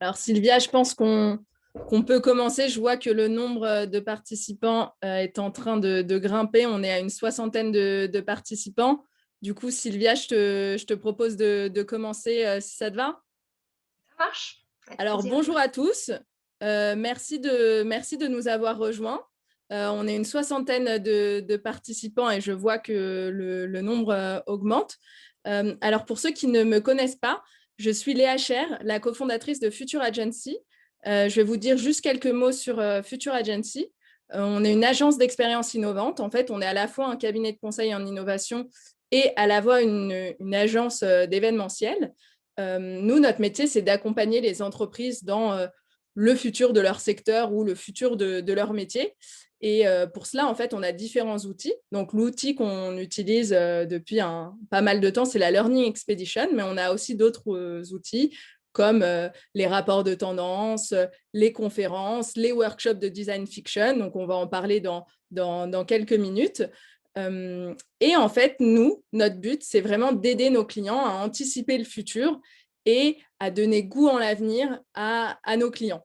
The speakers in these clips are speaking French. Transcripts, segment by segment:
Alors Sylvia, je pense qu'on peut commencer. Je vois que le nombre de participants est en train de grimper. On est à une soixantaine de participants. Du coup, Sylvia, je te propose de commencer si ça te va. Ça marche, avec Alors, plaisir. bonjour à tous. Merci de nous avoir rejoints. On est une soixantaine de participants et je vois que le nombre augmente. Alors, pour ceux qui ne me connaissent pas, je suis Léa Cher, la cofondatrice de Future Agency. Je vais vous dire juste quelques mots sur Future Agency. On est une agence d'expérience innovante. En fait, on est à la fois un cabinet de conseil en innovation et à la fois une agence d'événementiel. Nous, notre métier, c'est d'accompagner les entreprises dans le futur de leur secteur ou le futur de leur métier. Et pour cela, en fait, on a différents outils. Donc, l'outil qu'on utilise depuis pas mal de temps, c'est la Learning Expedition, mais on a aussi d'autres outils comme les rapports de tendance, les conférences, les workshops de design fiction. Donc, on va en parler dans quelques minutes. Et en fait, nous, notre but, c'est vraiment d'aider nos clients à anticiper le futur et à donner goût en l'avenir à nos clients.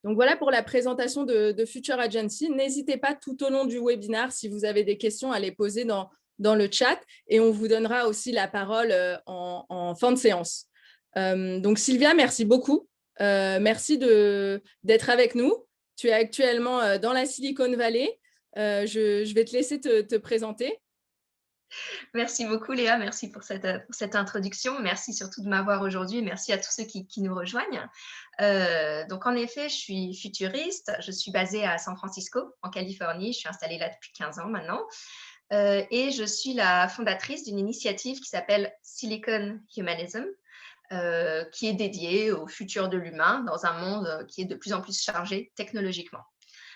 Donc voilà pour la présentation de Future Agency. N'hésitez pas tout au long du webinaire, si vous avez des questions, à les poser dans le chat et on vous donnera aussi la parole en fin de séance. Donc Sylvia, merci beaucoup. Merci d'être avec nous. Tu es actuellement dans la Silicon Valley. Je vais te laisser te présenter. Merci beaucoup Léa, merci pour cette introduction. Merci surtout de m'avoir aujourd'hui et merci à tous ceux qui nous rejoignent. Donc en effet, je suis futuriste, je suis basée à San Francisco, en Californie. Je suis installée là depuis 15 ans maintenant. Et je suis la fondatrice d'une initiative qui s'appelle Silicon Humanism, qui est dédiée au futur de l'humain dans un monde qui est de plus en plus chargé technologiquement.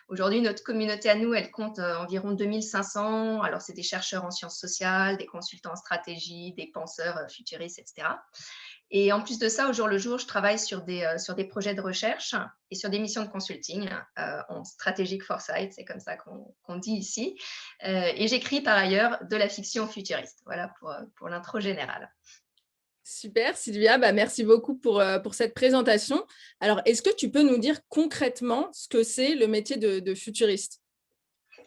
Aujourd'hui, notre communauté à nous, elle compte environ 2500. Alors, c'est des chercheurs en sciences sociales, des consultants en stratégie, des penseurs futuristes, etc. Et en plus de ça, au jour le jour, je travaille sur des projets de recherche et sur des missions de consulting en strategic foresight, c'est comme ça qu'on dit ici. Et j'écris par ailleurs de la fiction futuriste. Voilà pour l'intro générale. Super, Sylvia, merci beaucoup pour cette présentation. Alors, est-ce que tu peux nous dire concrètement ce que c'est le métier de futuriste?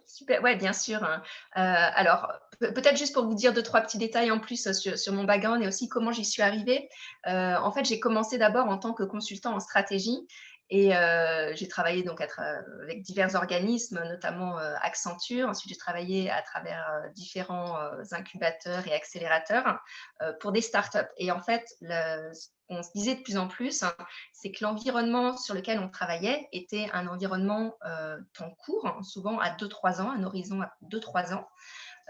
Super, ouais, bien sûr. Alors, peut-être juste pour vous dire deux, trois petits détails en plus sur mon background et aussi comment j'y suis arrivée. En fait, j'ai commencé d'abord en tant que consultant en stratégie et j'ai travaillé donc avec divers organismes, notamment Accenture. Ensuite, j'ai travaillé à travers différents incubateurs et accélérateurs pour des startups. Et en fait, on se disait de plus en plus, hein, c'est que l'environnement sur lequel on travaillait était un environnement temps court, hein, souvent à 2-3 ans, un horizon à 2-3 ans.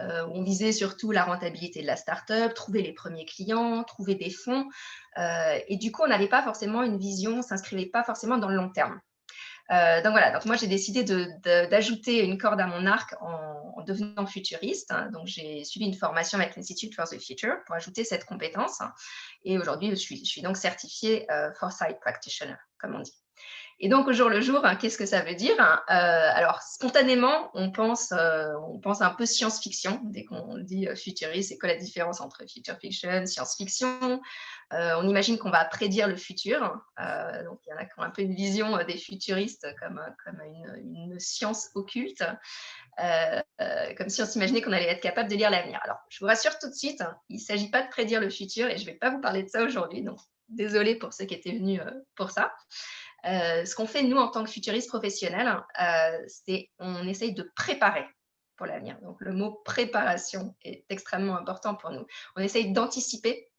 On visait surtout la rentabilité de la start-up, trouver les premiers clients, trouver des fonds. Et du coup, on n'avait pas forcément une vision, on ne s'inscrivait pas forcément dans le long terme. Donc voilà, donc moi j'ai décidé d'ajouter une corde à mon arc en devenant futuriste. Hein. Donc j'ai suivi une formation avec l'Institute for the Future pour ajouter cette compétence. Hein. Et aujourd'hui, je suis donc certifiée Foresight Practitioner, comme on dit. Et donc, au jour le jour, hein, qu'est-ce que ça veut dire? Alors, spontanément, on pense un peu science-fiction. Dès qu'on dit futuriste, c'est quoi la différence entre future fiction, science-fiction? On imagine qu'on va prédire le futur. Donc, il y en a qui ont un peu une vision des futuristes comme une science occulte, comme si on s'imaginait qu'on allait être capable de lire l'avenir. Alors, je vous rassure tout de suite, hein, il ne s'agit pas de prédire le futur et je ne vais pas vous parler de ça aujourd'hui. Donc, désolée pour ceux qui étaient venus pour ça. Ce qu'on fait, nous, en tant que futuristes professionnels, c'est on essaye de préparer pour l'avenir. Donc, le mot préparation est extrêmement important pour nous. On essaye d'anticiper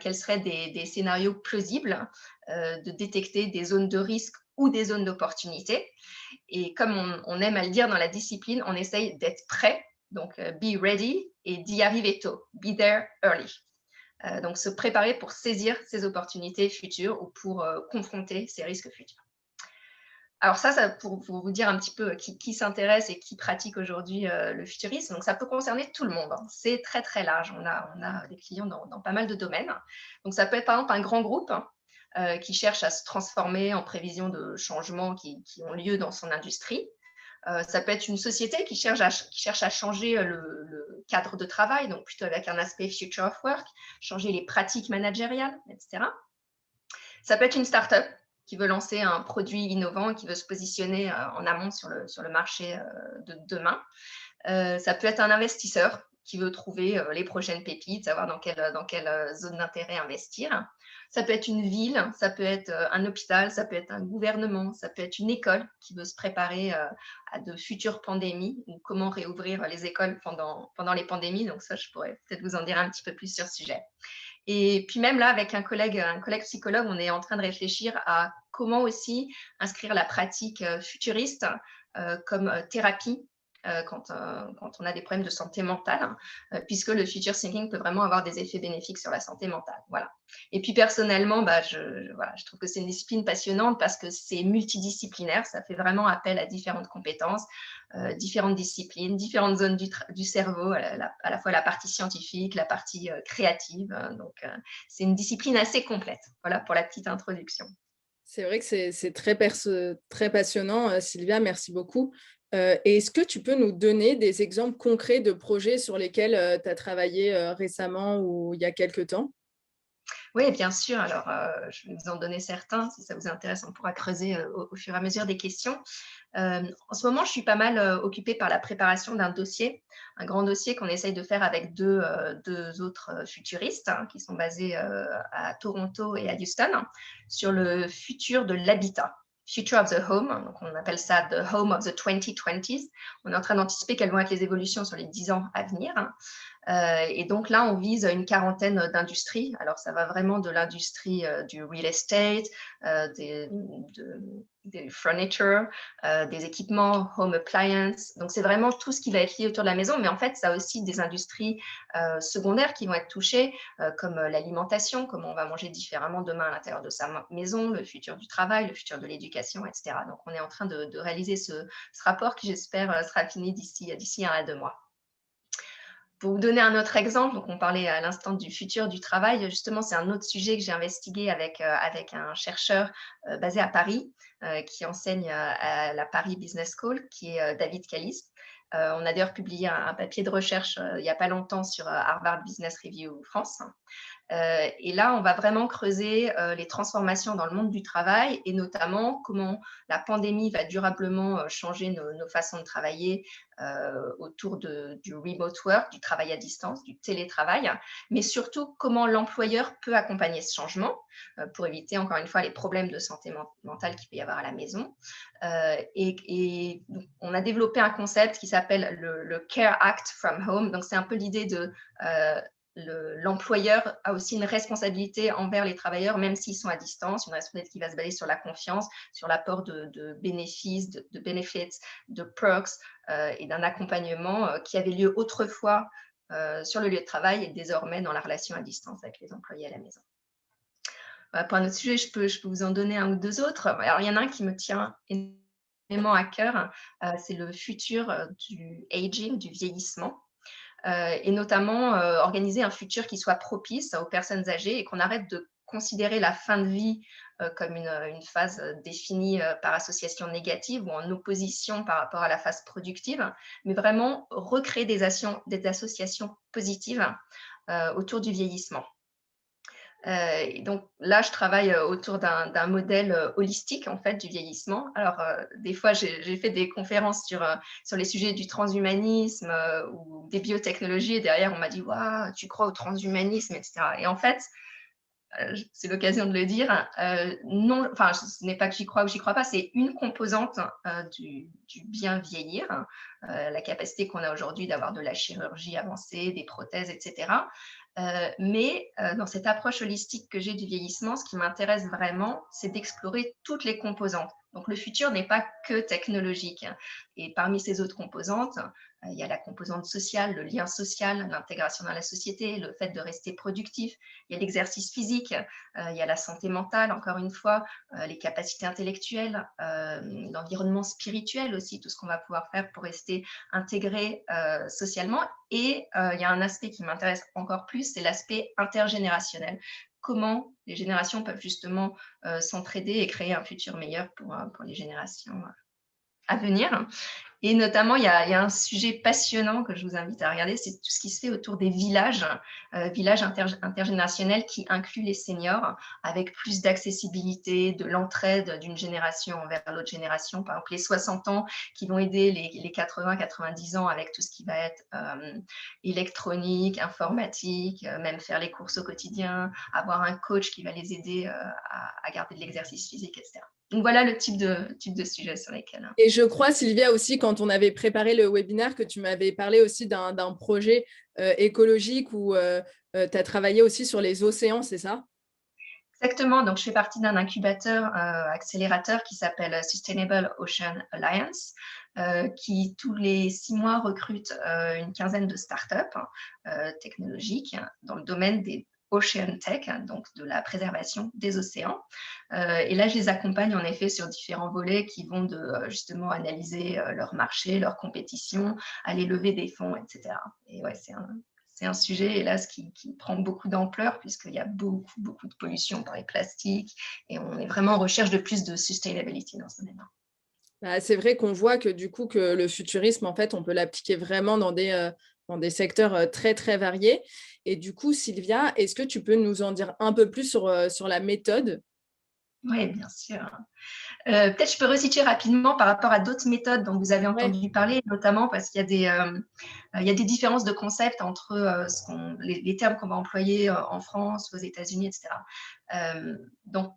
quels seraient des scénarios plausibles, de détecter des zones de risque ou des zones d'opportunité. Et comme on aime à le dire dans la discipline, on essaye d'être prêt, donc be ready, et d'y arriver tôt, be there early. Donc, se préparer pour saisir ces opportunités futures ou pour confronter ces risques futurs. Alors ça pour vous dire un petit peu qui s'intéresse et qui pratique aujourd'hui le futurisme, donc ça peut concerner tout le monde. Hein. C'est très, très large. On a des clients dans pas mal de domaines. Donc, ça peut être, par exemple, un grand groupe qui cherche à se transformer en prévision de changements qui ont lieu dans son industrie. Ça peut être une société qui cherche à changer le cadre de travail, donc plutôt avec un aspect future of work, changer les pratiques managériales, etc. Ça peut être une start-up qui veut lancer un produit innovant, qui veut se positionner en amont sur le marché de demain. Ça peut être un investisseur qui veut trouver les prochaines pépites, savoir dans quelle zone d'intérêt investir. Ça peut être une ville, ça peut être un hôpital, ça peut être un gouvernement, ça peut être une école qui veut se préparer à de futures pandémies ou comment réouvrir les écoles pendant les pandémies. Donc ça, je pourrais peut-être vous en dire un petit peu plus sur ce sujet. Et puis même là, avec un collègue psychologue, on est en train de réfléchir à comment aussi inscrire la pratique futuriste comme thérapie quand on a des problèmes de santé mentale, puisque le future thinking peut vraiment avoir des effets bénéfiques sur la santé mentale. Voilà. Et puis personnellement, voilà, je trouve que c'est une discipline passionnante parce que c'est multidisciplinaire, ça fait vraiment appel à différentes compétences, différentes disciplines, différentes zones du cerveau, à la fois la partie scientifique, la partie créative. Donc, c'est une discipline assez complète. Voilà pour la petite introduction. C'est vrai que c'est très passionnant, Sylvia, merci beaucoup. Et est-ce que tu peux nous donner des exemples concrets de projets sur lesquels tu as travaillé récemment ou il y a quelque temps? Oui, bien sûr. Alors, je vais vous en donner certains. Si ça vous intéresse, on pourra creuser au fur et à mesure des questions. En ce moment, je suis pas mal occupée par la préparation d'un dossier, un grand dossier qu'on essaye de faire avec deux autres futuristes qui sont basés à Toronto et à Houston sur le futur de l'habitat. Future of the Home, donc on appelle ça The Home of the 2020s. On est en train d'anticiper quelles vont être les évolutions sur les 10 ans à venir. Et donc là, on vise une quarantaine d'industries. Alors, ça va vraiment de l'industrie du real estate, des furniture, des équipements, home appliance. Donc, c'est vraiment tout ce qui va être lié autour de la maison. Mais en fait, ça a aussi des industries secondaires qui vont être touchées, comme l'alimentation, comment on va manger différemment demain à l'intérieur de sa maison, le futur du travail, le futur de l'éducation, etc. Donc, on est en train de réaliser ce rapport qui, j'espère, sera fini d'ici 1 à 2 mois. Pour vous donner un autre exemple, donc on parlait à l'instant du futur du travail, justement, c'est un autre sujet que j'ai investigué avec un chercheur basé à Paris, qui enseigne à la Paris Business School, qui est David Callis. On a d'ailleurs publié un papier de recherche il n'y a pas longtemps sur Harvard Business Review France. Et là, on va vraiment creuser les transformations dans le monde du travail et notamment comment la pandémie va durablement changer nos façons de travailler autour du remote work, du travail à distance, du télétravail, mais surtout comment l'employeur peut accompagner ce changement pour éviter encore une fois les problèmes de santé mentale qu'il peut y avoir à la maison. Et donc, on a développé un concept qui s'appelle le Care Act from Home. Donc, c'est un peu l'idée de l'employeur a aussi une responsabilité envers les travailleurs, même s'ils sont à distance, une responsabilité qui va se baser sur la confiance, sur l'apport de bénéfices, de benefits, de perks et d'un accompagnement qui avait lieu autrefois sur le lieu de travail et désormais dans la relation à distance avec les employés à la maison. Pour un autre sujet, je peux vous en donner un ou deux autres. Alors, il y en a un qui me tient énormément à cœur, c'est le futur du aging, du vieillissement. Et notamment organiser un futur qui soit propice aux personnes âgées et qu'on arrête de considérer la fin de vie comme une phase définie par association négative ou en opposition par rapport à la phase productive, mais vraiment recréer des associations positives autour du vieillissement. Et donc là, je travaille autour d'un modèle holistique en fait du vieillissement. Alors des fois, j'ai fait des conférences sur les sujets du transhumanisme ou des biotechnologies et derrière, on m'a dit: «Waouh, tu crois au transhumanisme?» et cetera. Et en fait, c'est l'occasion de le dire, non, enfin, ce n'est pas que j'y crois ou j'y crois pas, c'est une composante du bien vieillir, la capacité qu'on a aujourd'hui d'avoir de la chirurgie avancée, des prothèses, etc. Mais dans cette approche holistique que j'ai du vieillissement, ce qui m'intéresse vraiment, c'est d'explorer toutes les composantes. Donc le futur n'est pas que technologique. Et parmi ces autres composantes, il y a la composante sociale, le lien social, l'intégration dans la société, le fait de rester productif. Il y a l'exercice physique, il y a la santé mentale, encore une fois, les capacités intellectuelles, l'environnement spirituel aussi, tout ce qu'on va pouvoir faire pour rester intégré socialement. Et il y a un aspect qui m'intéresse encore plus, c'est l'aspect intergénérationnel. Comment les générations peuvent justement s'entraider et créer un futur meilleur pour les générations à venir. Et notamment, il y a un sujet passionnant que je vous invite à regarder, c'est tout ce qui se fait autour des villages, villages intergénérationnels qui incluent les seniors, avec plus d'accessibilité, de l'entraide d'une génération envers l'autre génération. Par exemple, les 60 ans qui vont aider les 80-90 ans avec tout ce qui va être électronique, informatique, même faire les courses au quotidien, avoir un coach qui va les aider à garder de l'exercice physique, etc. Donc voilà le type de sujet sur lesquels. Et je crois, Sylvia, aussi, quand on avait préparé le webinaire, que tu m'avais parlé aussi d'un projet écologique où tu as travaillé aussi sur les océans, c'est ça? Exactement, donc je fais partie d'un incubateur, accélérateur qui s'appelle Sustainable Ocean Alliance, qui tous les 6 mois recrute une quinzaine de startups technologiques dans le domaine des Ocean Tech, donc de la préservation des océans. Et là, je les accompagne en effet sur différents volets qui vont de justement analyser leur marché, leur compétition, aller lever des fonds, etc. Et ouais, c'est un sujet, hélas, qui prend beaucoup d'ampleur puisqu'il y a beaucoup, beaucoup de pollution par les plastiques et on est vraiment en recherche de plus de sustainability dans ce domaine-là. Bah, c'est vrai qu'on voit que du coup, que le futurisme, en fait, on peut l'appliquer vraiment dans des secteurs très, très variés. Et du coup, Sylvia, est-ce que tu peux nous en dire un peu plus sur la méthode? Oui, bien sûr. Peut-être je peux resituer rapidement par rapport à d'autres méthodes dont vous avez Ouais. entendu parler, notamment parce qu'il y a des différences de concept entre les termes qu'on va employer en France, aux États-Unis, etc. Donc,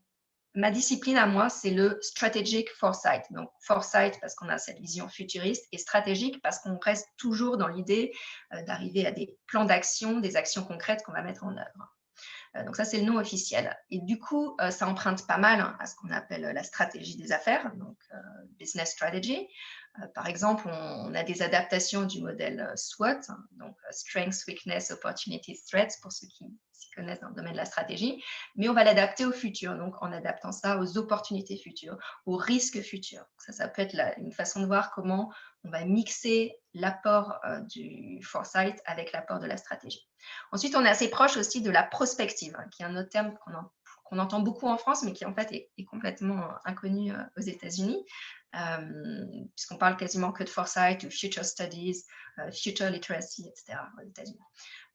ma discipline à moi, c'est le strategic foresight. Donc, foresight parce qu'on a cette vision futuriste et stratégique parce qu'on reste toujours dans l'idée d'arriver à des plans d'action, des actions concrètes qu'on va mettre en œuvre. Donc ça, c'est le nom officiel. Et du coup, ça emprunte pas mal à ce qu'on appelle la stratégie des affaires, donc business strategy. Par exemple, on a des adaptations du modèle SWOT, donc Strengths, Weakness, Opportunities, Threats, pour ceux qui s'y connaissent dans le domaine de la stratégie, mais on va l'adapter au futur, donc en adaptant ça aux opportunités futures, aux risques futurs. Ça peut être une façon de voir comment on va mixer l'apport du foresight avec l'apport de la stratégie. Ensuite, on est assez proche aussi de la prospective, qui est un autre terme qu'on entend beaucoup en France, mais qui en fait est complètement inconnu aux États-Unis, puisqu'on parle quasiment que de foresight ou future studies, future literacy, etc. aux États-Unis.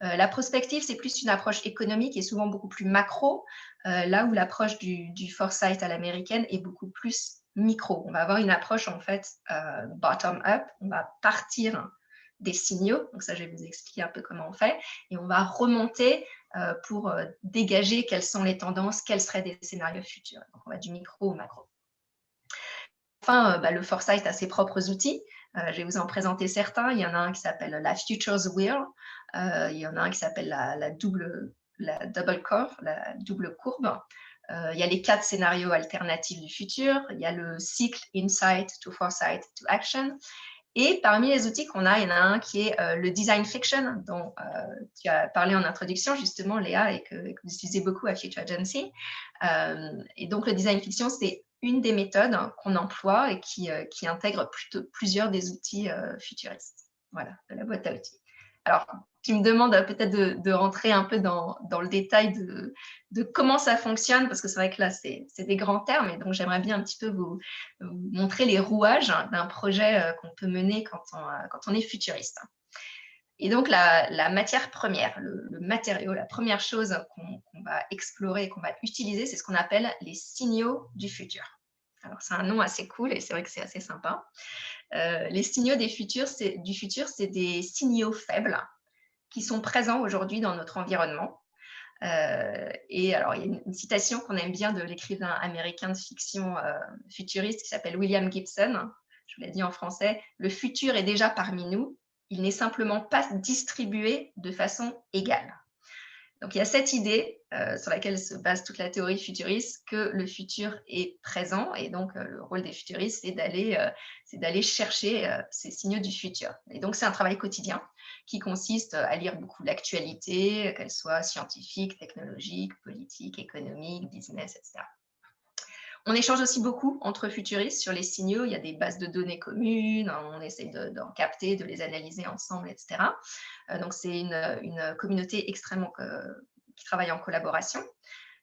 La prospective, c'est plus une approche économique et souvent beaucoup plus macro, là où l'approche du foresight à l'américaine est beaucoup plus micro. On va avoir une approche en fait bottom-up, on va partir des signaux, donc ça je vais vous expliquer un peu comment on fait, et on va remonter pour dégager quelles sont les tendances, quels seraient des scénarios futurs. Donc on va du micro au macro. Enfin, le foresight a ses propres outils. Je vais vous en présenter certains. Il y en a un qui s'appelle la Futures Wheel. Il y en a un qui s'appelle la double curve, la double courbe. Il y a les 4 scénarios alternatifs du futur. Il y a le cycle Insight to Foresight to Action. Et parmi les outils qu'on a, il y en a un qui est le design fiction, dont tu as parlé en introduction, justement, Léa, et que vous utilisez beaucoup à Future Agency. Et donc, le design fiction, c'est une des méthodes qu'on emploie et qui intègre plusieurs des outils futuristes. Voilà, de la boîte à outils. Alors, tu me demandes peut-être de rentrer un peu dans le détail de comment ça fonctionne, parce que c'est vrai que là, c'est des grands termes, et donc j'aimerais bien un petit peu vous montrer les rouages d'un projet qu'on peut mener quand on est futuriste. Et donc, la matière première, le matériau, la première chose qu'on va explorer et qu'on va utiliser, c'est ce qu'on appelle les signaux du futur. Alors, c'est un nom assez cool et c'est vrai que c'est assez sympa. Les signaux du futur, c'est des signaux faibles qui sont présents aujourd'hui dans notre environnement. Et alors, il y a une citation qu'on aime bien de l'écrivain américain de fiction futuriste qui s'appelle William Gibson. Je vous l'ai dit en français, le futur est déjà parmi nous, il n'est simplement pas distribué de façon égale. Donc, il y a cette idée sur laquelle se base toute la théorie futuriste que le futur est présent et donc le rôle des futuristes, c'est d'aller chercher ces signaux du futur. Et donc, c'est un travail quotidien qui consiste à lire beaucoup l'actualité, qu'elle soit scientifique, technologique, politique, économique, business, etc. On échange aussi beaucoup entre futuristes sur les signaux. Il y a des bases de données communes, on essaie d'en capter, de les analyser ensemble, etc. Donc, c'est une communauté extrêmement qui travaille en collaboration.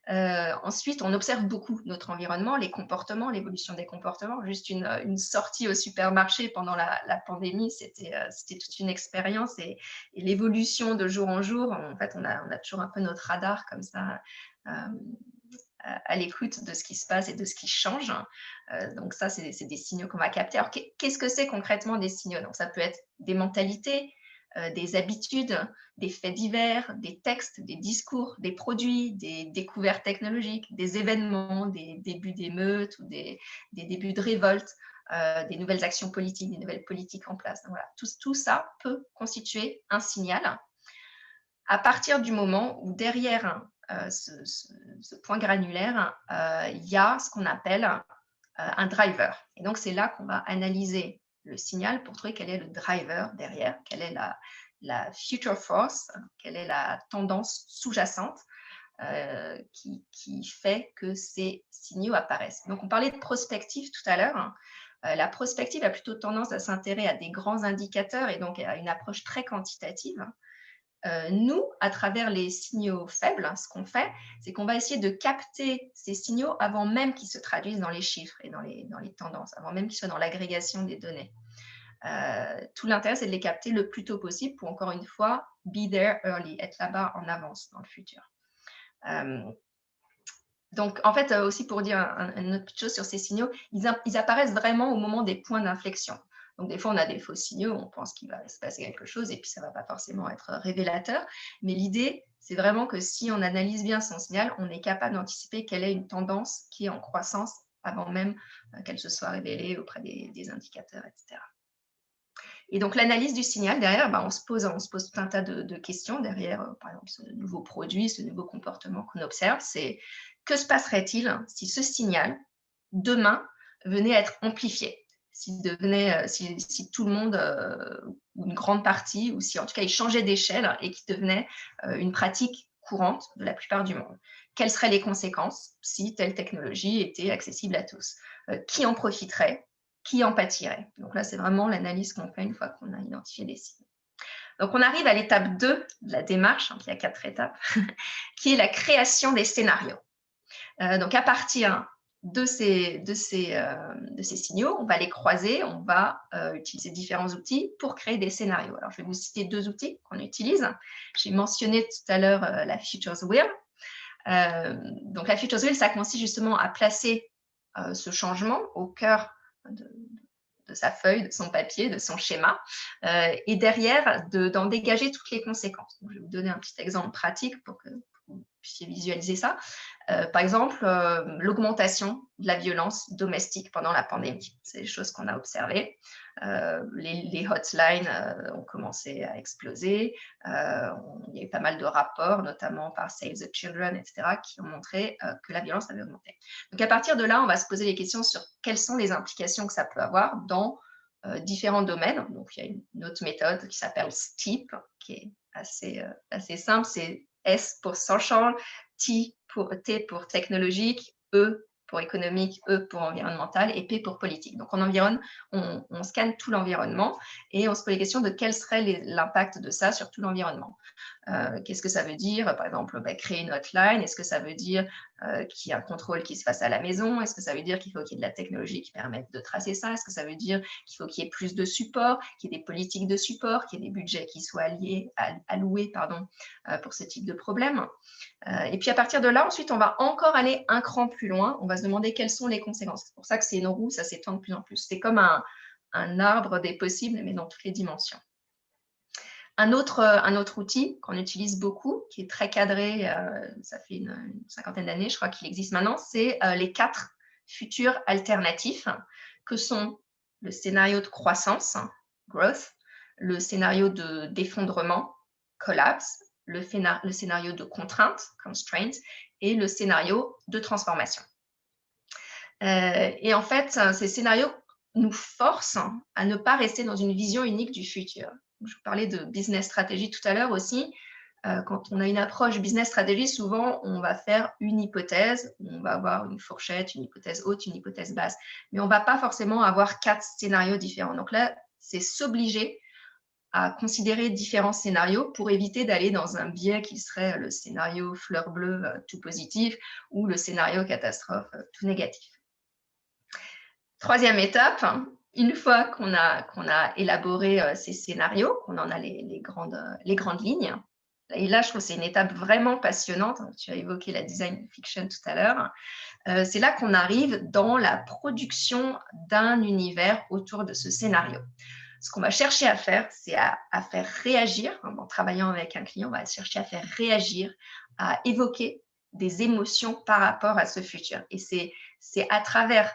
Ensuite, on observe beaucoup notre environnement, les comportements, l'évolution des comportements. Juste une sortie au supermarché pendant la pandémie, c'était toute une expérience et l'évolution de jour en jour. En fait, on a toujours un peu notre radar comme ça à l'écoute de ce qui se passe et de ce qui change. Donc ça, c'est des signaux qu'on va capter. Alors, qu'est-ce que c'est concrètement des signaux? Donc, ça peut être des mentalités, des habitudes, des faits divers, des textes, des discours, des produits, des découvertes technologiques, des événements, des débuts d'émeutes ou des débuts de révolte, des nouvelles actions politiques, des nouvelles politiques en place. Donc, voilà, tout ça peut constituer un signal à partir du moment où derrière ce point granulaire, il y a ce qu'on appelle un driver. Et donc, c'est là qu'on va analyser le signal pour trouver quel est le driver derrière, quelle est la future force, quelle est la tendance sous-jacente qui fait que ces signaux apparaissent. Donc, on parlait de prospective tout à l'heure. La prospective a plutôt tendance à s'intéresser à des grands indicateurs et donc à une approche très quantitative. Nous, à travers les signaux faibles, ce qu'on fait, c'est qu'on va essayer de capter ces signaux avant même qu'ils se traduisent dans les chiffres et dans les tendances, avant même qu'ils soient dans l'agrégation des données. Tout l'intérêt, c'est de les capter le plus tôt possible pour, encore une fois, be there early, être là-bas en avance dans le futur. Donc, en fait, aussi pour dire une autre chose sur ces signaux, ils apparaissent vraiment au moment des points d'inflexion. Donc, des fois, on a des faux signaux, on pense qu'il va se passer quelque chose et puis ça ne va pas forcément être révélateur. Mais l'idée, c'est vraiment que si on analyse bien son signal, on est capable d'anticiper quelle est une tendance qui est en croissance avant même qu'elle se soit révélée auprès des indicateurs, etc. Et donc, l'analyse du signal, derrière, on se pose tout un tas de questions derrière, par exemple, ce nouveau produit, ce nouveau comportement qu'on observe. C'est que se passerait-il si ce signal, demain, venait à être amplifié? Si tout le monde, ou une grande partie, ou si en tout cas il changeait d'échelle et qu'il devenait une pratique courante de la plupart du monde. Quelles seraient les conséquences si telle technologie était accessible à tous? Qui en profiterait? Qui en pâtirait? Donc là, c'est vraiment l'analyse qu'on fait une fois qu'on a identifié des signes. Donc, on arrive à l'étape 2 de la démarche, il y a 4 étapes, qui est la création des scénarios. Donc, à partir de ces signaux, on va les croiser, on va utiliser différents outils pour créer des scénarios. Alors, je vais vous citer 2 outils qu'on utilise. J'ai mentionné tout à l'heure la Futures Wheel. Donc, la Futures Wheel, ça consiste justement à placer ce changement au cœur de sa feuille, de son papier, de son schéma, et derrière, d'en dégager toutes les conséquences. Donc, je vais vous donner un petit exemple pratique pour que vous puissiez visualiser ça. Par exemple, l'augmentation de la violence domestique pendant la pandémie. C'est des choses qu'on a observées. Les hotlines ont commencé à exploser. Il y a eu pas mal de rapports, notamment par Save the Children, etc., qui ont montré que la violence avait augmenté. Donc, à partir de là, on va se poser les questions sur quelles sont les implications que ça peut avoir dans différents domaines. Donc, il y a une autre méthode qui s'appelle STEEP, qui est assez simple. C'est S pour social, T pour technologique, E pour économique, E pour environnemental et P pour politique. Donc, on scanne tout l'environnement et on se pose les questions de quel serait l'impact de ça sur tout l'environnement. Qu'est-ce que ça veut dire? Par exemple, créer une hotline. Est-ce que ça veut dire qu'il y a un contrôle qui se fasse à la maison? Est-ce que ça veut dire qu'il faut qu'il y ait de la technologie qui permette de tracer ça? Est-ce que ça veut dire qu'il faut qu'il y ait plus de support, qu'il y ait des politiques de support, qu'il y ait des budgets qui soient alloués pour ce type de problème? Et puis à partir de là, ensuite, on va encore aller un cran plus loin. On va se demander quelles sont les conséquences. C'est pour ça que c'est une roue, ça s'étend de plus en plus. C'est comme un arbre des possibles, mais dans toutes les dimensions. Un autre outil qu'on utilise beaucoup, qui est très cadré, ça fait une cinquantaine d'années, je crois qu'il existe maintenant, c'est les 4 futurs alternatifs, que sont le scénario de croissance, growth, le scénario d'effondrement, collapse, le scénario de contrainte, constraint, et le scénario de transformation. Et en fait, ces scénarios nous forcent à ne pas rester dans une vision unique du futur. Je vous parlais de business stratégie tout à l'heure aussi. Quand on a une approche business stratégie, souvent, on va faire une hypothèse, on va avoir une fourchette, une hypothèse haute, une hypothèse basse, mais on ne va pas forcément avoir 4 scénarios différents. Donc là, c'est s'obliger à considérer différents scénarios pour éviter d'aller dans un biais qui serait le scénario fleur bleue tout positif ou le scénario catastrophe tout négatif. Troisième étape, une fois qu'on a élaboré ces scénarios, qu'on en a les grandes lignes, et là, je trouve que c'est une étape vraiment passionnante. Tu as évoqué la design fiction tout à l'heure. C'est là qu'on arrive dans la production d'un univers autour de ce scénario. Ce qu'on va chercher à faire, c'est à faire réagir, en travaillant avec un client, on va chercher à faire réagir, à évoquer des émotions par rapport à ce futur. Et c'est à travers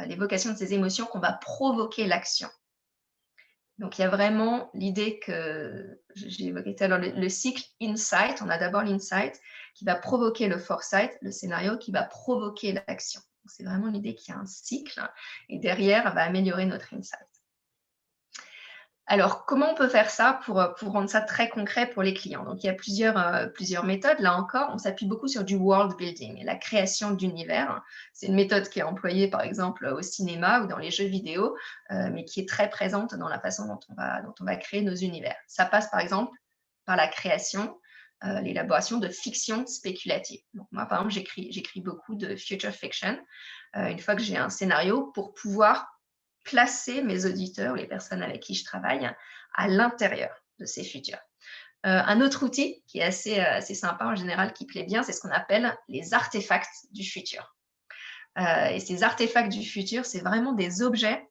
l'évocation de ces émotions qu'on va provoquer l'action. Donc, il y a vraiment l'idée que j'ai évoqué tout à l'heure, le cycle insight. On a d'abord l'insight qui va provoquer le foresight, le scénario qui va provoquer l'action. C'est vraiment l'idée qu'il y a un cycle et derrière, va améliorer notre insight. Alors, comment on peut faire ça pour rendre ça très concret pour les clients? Donc, il y a plusieurs méthodes. Là encore, on s'appuie beaucoup sur du world building, la création d'univers. C'est une méthode qui est employée, par exemple, au cinéma ou dans les jeux vidéo, mais qui est très présente dans la façon dont on va créer nos univers. Ça passe, par exemple, par la création, l'élaboration de fiction spéculative. Donc, moi, par exemple, j'écris beaucoup de future fiction. Une fois que j'ai un scénario, pour pouvoir placer mes auditeurs, les personnes avec qui je travaille, à l'intérieur de ces futurs. Un autre outil qui est assez sympa en général, qui plaît bien, c'est ce qu'on appelle les artefacts du futur. Et ces artefacts du futur, c'est vraiment des objets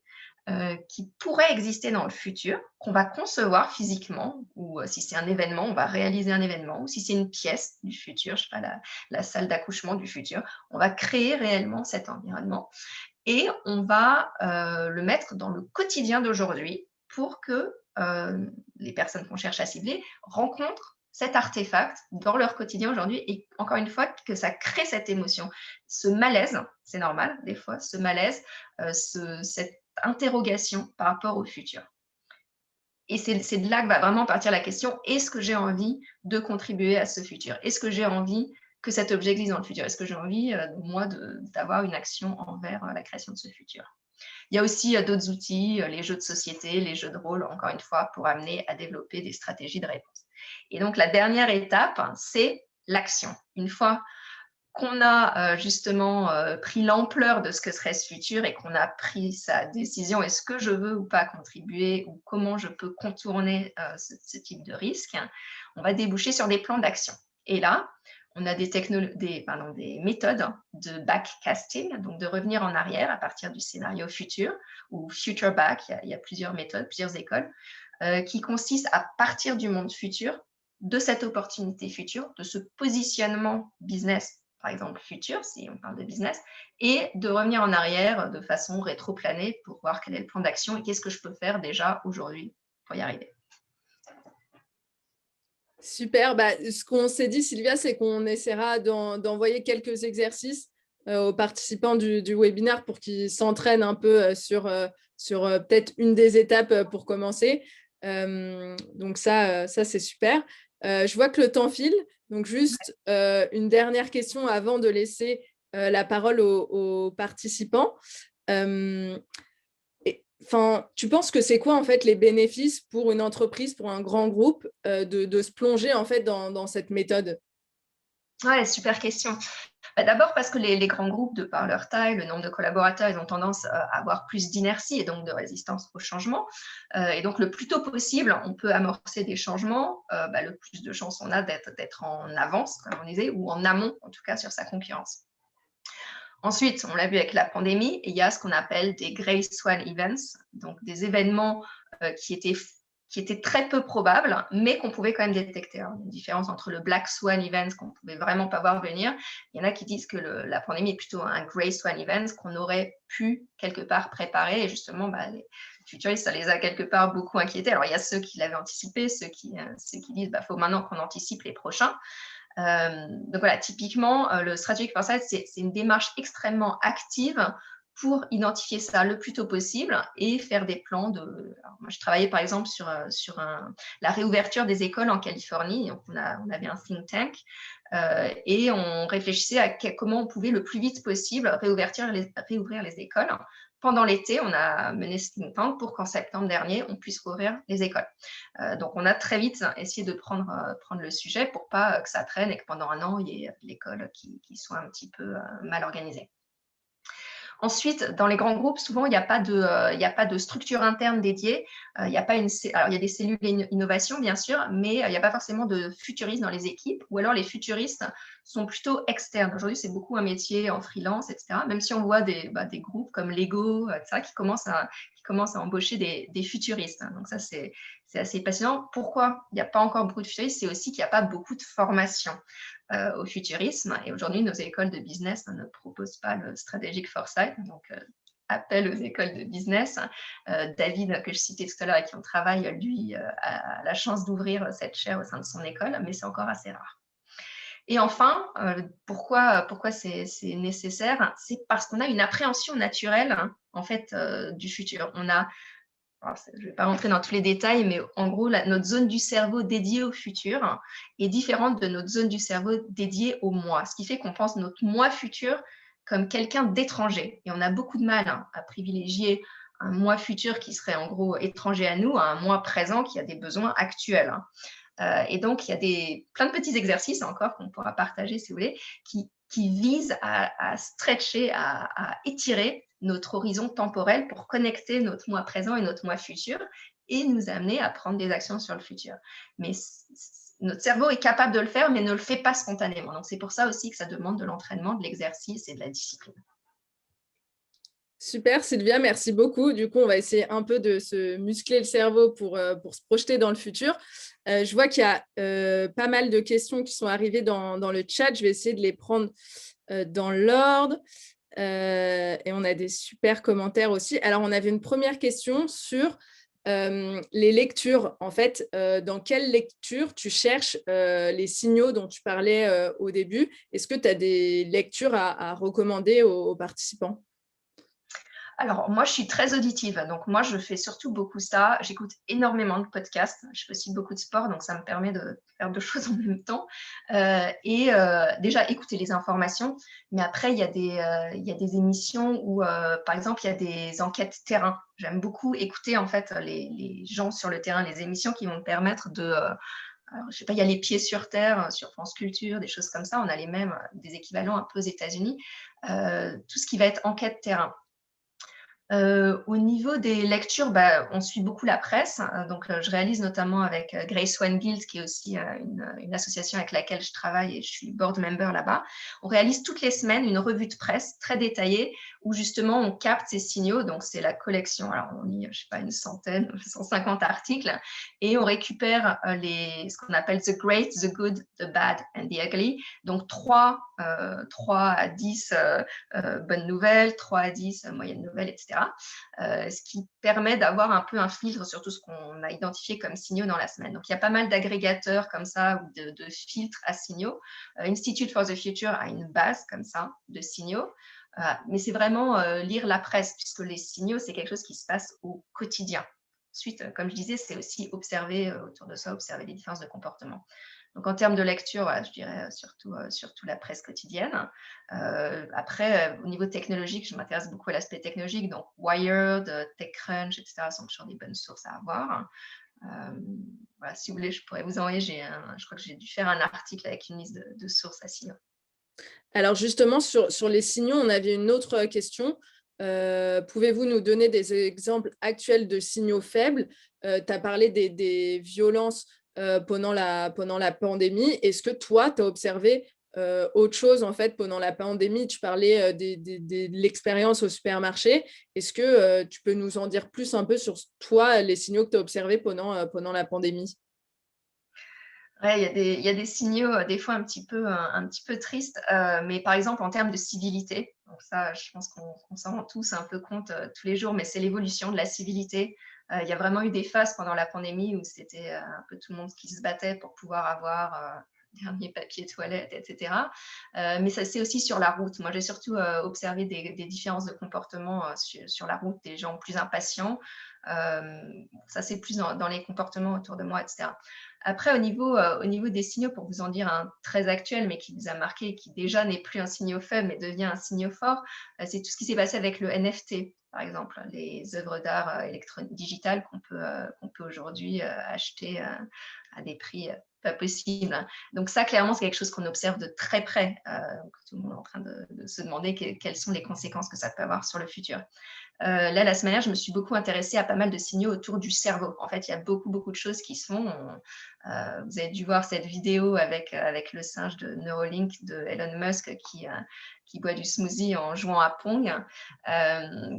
qui pourraient exister dans le futur, qu'on va concevoir physiquement, ou si c'est un événement, on va réaliser un événement, ou si c'est une pièce du futur, je sais pas, la salle d'accouchement du futur, on va créer réellement cet environnement. Et on va le mettre dans le quotidien d'aujourd'hui pour que les personnes qu'on cherche à cibler rencontrent cet artefact dans leur quotidien aujourd'hui et encore une fois que ça crée cette émotion. Ce malaise, c'est normal des fois, ce malaise, cette interrogation par rapport au futur. Et c'est de là que va vraiment partir la question, est-ce que j'ai envie de contribuer à ce futur? Est-ce que j'ai envie que cet objet existe dans le futur? Est-ce que j'ai envie, moi, d'avoir une action envers la création de ce futur? Il y a aussi d'autres outils, les jeux de société, les jeux de rôle, encore une fois, pour amener à développer des stratégies de réponse. Et donc, la dernière étape, c'est l'action. Une fois qu'on a justement pris l'ampleur de ce que serait ce futur et qu'on a pris sa décision, est-ce que je veux ou pas contribuer ou comment je peux contourner ce type de risque, on va déboucher sur des plans d'action. Et là, on a des méthodes de backcasting, donc de revenir en arrière à partir du scénario futur ou future back, il y a plusieurs méthodes, plusieurs écoles, qui consistent à partir du monde futur, de cette opportunité future, de ce positionnement business par exemple futur, si on parle de business, et de revenir en arrière de façon rétroplanée pour voir quel est le plan d'action et qu'est-ce que je peux faire déjà aujourd'hui pour y arriver. Super. Ce qu'on s'est dit, Sylvia, c'est qu'on essaiera d'envoyer quelques exercices aux participants du webinaire pour qu'ils s'entraînent un peu sur peut-être une des étapes pour commencer. Donc ça c'est super. Je vois que le temps file. Donc, juste une dernière question avant de laisser la parole aux participants. Tu penses que c'est quoi en fait les bénéfices pour une entreprise, pour un grand groupe, de se plonger en fait dans cette méthode? Ouais, super question. D'abord parce que les grands groupes, de par leur taille, le nombre de collaborateurs, ils ont tendance à avoir plus d'inertie et donc de résistance au changement. Et donc, le plus tôt possible, on peut amorcer des changements, le plus de chances on a d'être en avance, comme on disait, ou en amont, en tout cas, sur sa concurrence. Ensuite, on l'a vu avec la pandémie, il y a ce qu'on appelle des Grey Swan Events, donc des événements qui étaient très peu probables, mais qu'on pouvait quand même détecter. Alors, il y a une différence entre le Black Swan Event qu'on ne pouvait vraiment pas voir venir. Il y en a qui disent que la pandémie est plutôt un Grey Swan Event qu'on aurait pu quelque part préparer. Et justement, les futuristes, ça les a quelque part beaucoup inquiétés. Alors, il y a ceux qui l'avaient anticipé, ceux qui disent qu'il faut maintenant qu'on anticipe les prochains. Donc voilà, typiquement, le Strategic Foresight, c'est une démarche extrêmement active pour identifier ça le plus tôt possible et faire des plans Alors, moi, je travaillais par exemple sur la réouverture des écoles en Californie. Donc, on avait un think tank et on réfléchissait à comment on pouvait le plus vite possible réouvrir les écoles pendant l'été, on a mené ce think tank pour qu'en septembre dernier, on puisse rouvrir les écoles. Donc, on a très vite essayé de prendre le sujet pour pas que ça traîne et que pendant un an, il y ait l'école qui soit un petit peu mal organisée. Ensuite, dans les grands groupes, souvent, il y a pas de structure interne dédiée. Il y a pas alors, il y a des cellules innovation, bien sûr, mais il n'y a pas forcément de futuristes dans les équipes, ou alors les futuristes sont plutôt externes. Aujourd'hui, c'est beaucoup un métier en freelance, etc. Même si on voit des groupes comme Lego, etc., qui commencent à embaucher des futuristes. Donc ça, c'est assez passionnant. Pourquoi il n'y a pas encore beaucoup de futuristes? C'est aussi qu'il n'y a pas beaucoup de formation au futurisme. Et aujourd'hui, nos écoles de business ne proposent pas le strategic foresight. Donc, appel aux écoles de business. David, que je citais tout à l'heure, avec qui on travaille, lui, a la chance d'ouvrir cette chaire au sein de son école, mais c'est encore assez rare. Et enfin, pourquoi c'est nécessaire? C'est parce qu'on a une appréhension naturelle, en fait, du futur. Je ne vais pas rentrer dans tous les détails, mais en gros, notre zone du cerveau dédiée au futur est différente de notre zone du cerveau dédiée au moi, ce qui fait qu'on pense notre moi futur comme quelqu'un d'étranger. Et on a beaucoup de mal à privilégier un moi futur qui serait en gros étranger à nous, à un moi présent qui a des besoins actuels. Et donc, il y a plein de petits exercices encore qu'on pourra partager si vous voulez, qui visent à stretcher, à étirer notre horizon temporel pour connecter notre moi présent et notre moi futur et nous amener à prendre des actions sur le futur. Mais notre cerveau est capable de le faire, mais ne le fait pas spontanément. Donc, c'est pour ça aussi que ça demande de l'entraînement, de l'exercice et de la discipline. Super, Sylvia, merci beaucoup. Du coup, on va essayer un peu de se muscler le cerveau pour se projeter dans le futur. Je vois qu'il y a pas mal de questions qui sont arrivées dans le chat. Je vais essayer de les prendre dans l'ordre. Et on a des super commentaires aussi. Alors, on avait une première question sur les lectures. En fait, dans quelle lecture tu cherches les signaux dont tu parlais au début? Est-ce que tu as des lectures à recommander aux participants? Alors, moi, je suis très auditive. Donc, moi, je fais surtout beaucoup ça. J'écoute énormément de podcasts. Je fais aussi beaucoup de sport, donc ça me permet de faire deux choses en même temps. Déjà, écouter les informations. Mais après, il y a des émissions où, par exemple, il y a des enquêtes terrain. J'aime beaucoup écouter, en fait, les gens sur le terrain, les émissions qui vont me permettre de... alors, je sais pas, il y a les pieds sur terre sur France Culture, des choses comme ça. On a les mêmes, des équivalents un peu aux États-Unis. Tout ce qui va être enquête terrain. Au niveau des lectures, on suit beaucoup la presse. Donc, je réalise notamment avec Grace One Guild, qui est aussi une association avec laquelle je travaille et je suis board member là-bas. On réalise toutes les semaines une revue de presse très détaillée où justement on capte ces signaux. Donc, c'est la collection. Alors, on lit, je sais pas, une centaine, 150 articles et on récupère ce qu'on appelle the great, the good, the bad and the ugly. Donc, 3 à 10 bonnes nouvelles, 3 à 10 moyennes nouvelles, etc. Ce qui permet d'avoir un peu un filtre sur tout ce qu'on a identifié comme signaux dans la semaine. Donc, il y a pas mal d'agrégateurs comme ça ou de filtres à signaux. Institute for the Future a une base comme ça de signaux. Mais c'est vraiment lire la presse, puisque les signaux, c'est quelque chose qui se passe au quotidien. Ensuite, comme je disais, c'est aussi observer autour de soi, observer les différences de comportement. Donc, en termes de lecture, je dirais surtout la presse quotidienne. Après, au niveau technologique, je m'intéresse beaucoup à l'aspect technologique. Donc, Wired, TechCrunch, etc. sont toujours des bonnes sources à avoir. Voilà, si vous voulez, je pourrais vous envoyer. Je crois que j'ai dû faire un article avec une liste de sources à signaux. Alors justement, sur les signaux, on avait une autre question. Pouvez-vous nous donner des exemples actuels de signaux faibles? Tu as parlé des violences pendant la pandémie. Est-ce que toi, tu as observé autre chose en fait pendant la pandémie? Tu parlais de l'expérience au supermarché. Est-ce que tu peux nous en dire plus un peu sur toi, les signaux que tu as observés pendant la pandémie? Ouais, il y a des signaux, des fois un petit peu tristes, mais par exemple en termes de civilité, donc ça, je pense qu'on s'en rend tous un peu compte tous les jours, mais c'est l'évolution de la civilité. Il y a vraiment eu des phases pendant la pandémie où c'était un peu tout le monde qui se battait pour pouvoir avoir dernier papier toilette, etc. Mais ça, c'est aussi sur la route. Moi, j'ai surtout observé des différences de comportement sur la route, des gens plus impatients. Ça, c'est plus dans les comportements autour de moi, etc. Après, au niveau des signaux, pour vous en dire un très actuel, mais qui vous a marqué, qui déjà n'est plus un signal faible, mais devient un signal fort, c'est tout ce qui s'est passé avec le NFT. par exemple, les œuvres d'art digitales qu'on peut aujourd'hui acheter à des prix pas possibles. Donc ça, clairement, c'est quelque chose qu'on observe de très près. Donc tout le monde est en train de se demander quelles sont les conséquences que ça peut avoir sur le futur. Là, la semaine dernière, je me suis beaucoup intéressée à pas mal de signaux autour du cerveau. En fait, il y a beaucoup de choses qui se font. Vous avez dû voir cette vidéo avec le singe de Neuralink de Elon Musk qui boit du smoothie en jouant à Pong,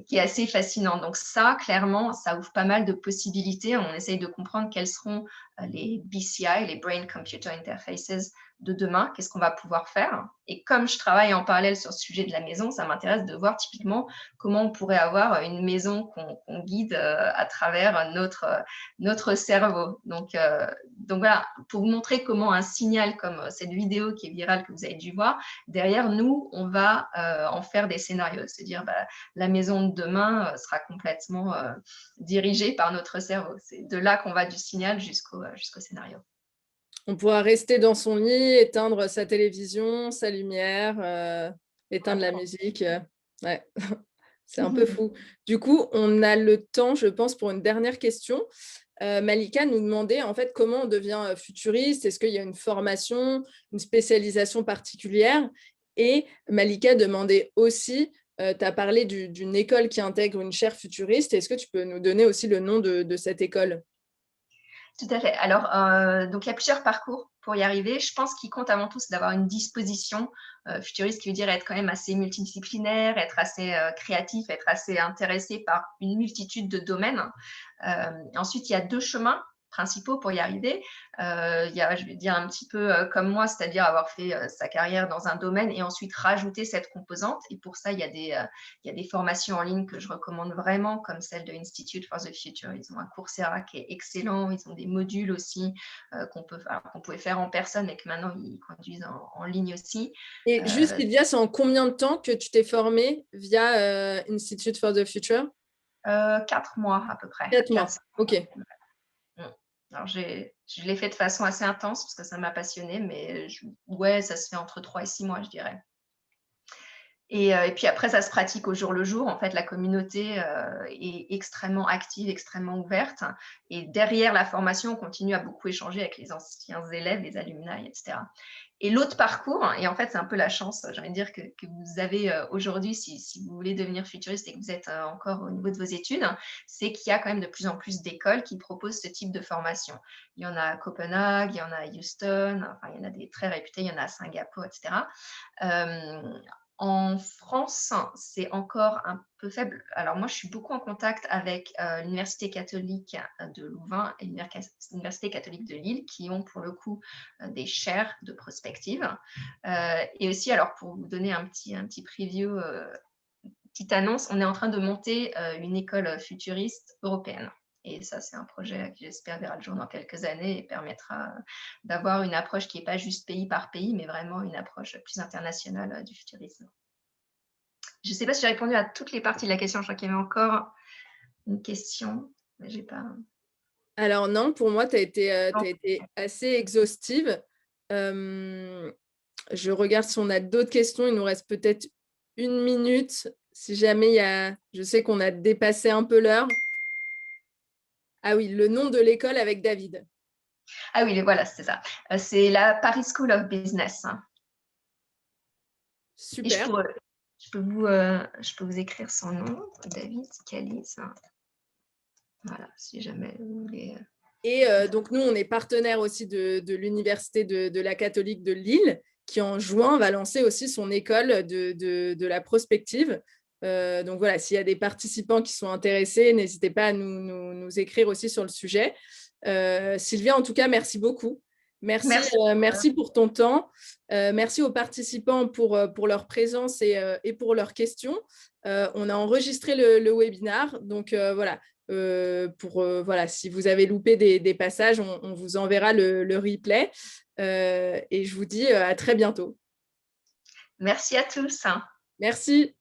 qui est assez fascinant. Donc ça, clairement, ça ouvre pas mal de possibilités. On essaye de comprendre quels seront les BCI, les Brain Computer Interfaces de demain, qu'est-ce qu'on va pouvoir faire. Et comme je travaille en parallèle sur ce sujet de la maison, ça m'intéresse de voir typiquement comment on pourrait avoir une maison qu'on guide à travers notre cerveau. Donc voilà, pour vous montrer comment un signal comme cette vidéo qui est virale que vous avez dû voir, derrière nous, on va en faire des scénarios. C'est-à-dire, la maison de demain sera complètement dirigée par notre cerveau. C'est de là qu'on va du signal jusqu'au scénario. On pourra rester dans son lit, éteindre sa télévision, sa lumière, éteindre la musique. Ouais, c'est un peu fou. Du coup, on a le temps, je pense, pour une dernière question. Malika nous demandait en fait comment on devient futuriste. Est-ce qu'il y a une formation, une spécialisation particulière? Et Malika demandait aussi, tu as parlé d'une école qui intègre une chaire futuriste. Est-ce que tu peux nous donner aussi le nom de cette école? Tout à fait. Alors, donc il y a plusieurs parcours pour y arriver. Je pense qu'il compte avant tout, c'est d'avoir une disposition futuriste, qui veut dire être quand même assez multidisciplinaire, être assez créatif, être assez intéressé par une multitude de domaines. Ensuite, il y a 2 chemins principaux pour y arriver. Il y a, je vais dire un petit peu comme moi, c'est-à-dire avoir fait sa carrière dans un domaine et ensuite rajouter cette composante. Et pour ça, il y a des formations en ligne que je recommande vraiment, comme celle de Institute for the Future. Ils ont un Coursera qui est excellent. Ils ont des modules aussi qu'on pouvait faire en personne, mais que maintenant ils conduisent en ligne aussi. Et juste, Sylvia, c'est en combien de temps que tu t'es formée via Institute for the Future? 4 mois à peu près. 4 mois, ok. Alors, je l'ai fait de façon assez intense parce que ça m'a passionnée, mais ouais, ça se fait entre 3 et 6 mois, je dirais. Et puis après, ça se pratique au jour le jour. En fait, la communauté est extrêmement active, extrêmement ouverte. Et derrière la formation, on continue à beaucoup échanger avec les anciens élèves, les alumni, etc. Et l'autre parcours, et en fait, c'est un peu la chance, j'ai envie de dire, que vous avez aujourd'hui, si vous voulez devenir futuriste et que vous êtes encore au niveau de vos études, c'est qu'il y a quand même de plus en plus d'écoles qui proposent ce type de formation. Il y en a à Copenhague, il y en a à Houston, enfin, il y en a des très réputés, il y en a à Singapour, etc. En France, c'est encore un peu faible. Alors moi, je suis beaucoup en contact avec l'Université catholique de Louvain et l'Université catholique de Lille, qui ont pour le coup des chaires de prospective. Et aussi, alors pour vous donner un petit preview, petite annonce, on est en train de monter une école futuriste européenne. Et ça, c'est un projet qui, j'espère, verra le jour dans quelques années et permettra d'avoir une approche qui n'est pas juste pays par pays, mais vraiment une approche plus internationale du futurisme. Je ne sais pas si j'ai répondu à toutes les parties de la question. Je crois qu'il y avait encore une question, mais j'ai pas... Alors non, pour moi, tu as été assez exhaustive. Je regarde si on a d'autres questions. Il nous reste peut-être 1 minute. Si jamais il y a... Je sais qu'on a dépassé un peu l'heure. Ah oui, le nom de l'école avec David. Ah oui, voilà, c'est ça. C'est la Paris School of Business. Super. Et je peux vous écrire son nom, David Callis. Voilà, si jamais vous voulez. Et donc, nous, on est partenaire aussi de l'Université de la catholique de Lille, qui en juin va lancer aussi son école de la prospective. Donc voilà, s'il y a des participants qui sont intéressés, n'hésitez pas à nous écrire aussi sur le sujet. Sylvia, en tout cas, merci beaucoup. Merci pour ton temps. Merci aux participants pour leur présence et pour leurs questions. On a enregistré le webinaire. Donc voilà, voilà, si vous avez loupé des passages, on vous enverra le replay. Et je vous dis à très bientôt. Merci à tous. Merci.